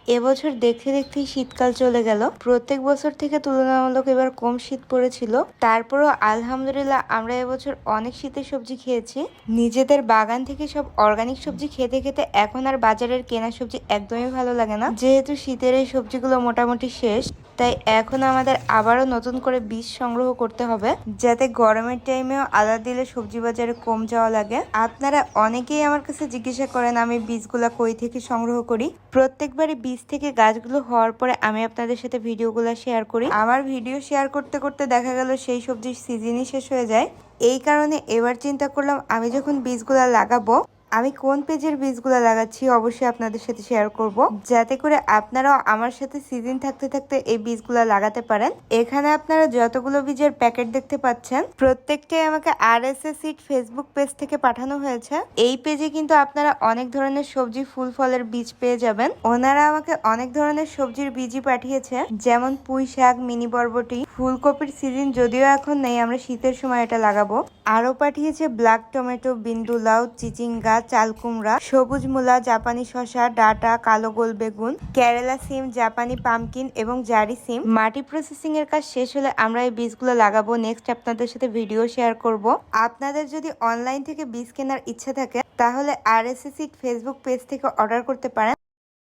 এবছর দেখতে দেখতেই শীতকাল চলে গেল। প্রত্যেক বছর থেকে তুলনামূলক এবার কম শীত পড়েছিল, তারপরও আলহামদুলিল্লাহ আমরা এবছর অনেক শীতের সবজি খেয়েছি। নিজেদের বাগান থেকে সব অর্গানিক সবজি খেতে খেতে এখন আর বাজারের কেনা সবজি একদমই ভালো লাগে না। যেহেতু শীতের এই সবজিগুলো মোটামুটি শেষ, তাই এখন আমাদের আবারও নতুন করে বীজ সংগ্রহ করতে হবে, যাতে গরমের টাইমেও আদা দিলে সবজি বাজারে কম যাওয়া লাগে। আপনারা অনেকেই আমার কাছে জিজ্ঞাসা করেন আমি বীজগুলা কই থেকে সংগ্রহ করি। প্রত্যেকবারই বীজ থেকে গাছগুলো হওয়ার পরে আমি আপনাদের সাথে ভিডিওগুলো শেয়ার করি। আমার ভিডিও শেয়ার করতে করতে দেখা গেল সেই সবজির সিজনই শেষ হয়ে যায়। এই কারণে এবার চিন্তা করলাম আমি যখন বীজগুলা লাগাবো, আমি কোন পেজের বীজগুলো লাগাচ্ছি অবশ্যই আপনাদের সাথে শেয়ার করব, যাতে করে আপনারাও আমার সাথে সিজন থাকতে থাকতে এই বীজগুলো লাগাতে পারেন। এখানে আপনারা যতগুলো বীজের প্যাকেট দেখতে পাচ্ছেন প্রত্যেকটাই আমাকে RSA সিড ফেসবুক পেজ থেকে পাঠানো হয়েছে। এই পেজে কিন্তু আপনারা অনেক ধরনের সবজি ফুল ফলের বীজ পেয়ে যাবেন। ওনারা আমাকে অনেক ধরনের সবজির বীজই পাঠিয়েছে, যেমন পুঁই শাক, মিনি বরবটি, ফুলকপির সিজন যদিও এখন নেই, আমরা শীতের সময় এটা লাগাবো। আরো পাঠিয়েছে ব্ল্যাক টমেটো, বিন্দু লাউ, চিচিঙ্গা, চাল কুমড়া, সবুজ মূলা, জাপানি শসা, ডাটা, কালো গোল বেগুন, কেরালা সিম, জাপানি পামকিন এবং জারি সিম। মাটি প্রসেসিং এর কাজ শেষ হলে আমরা এই বীজগুলো লাগাবো। নেক্সট আপনাদের সাথে ভিডিও শেয়ার করব। আপনাদের যদি অনলাইন থেকে বীজ কেনার ইচ্ছা থাকে তাহলে RSA সিড ফেসবুক পেজ থেকে অর্ডার করতে পারেন।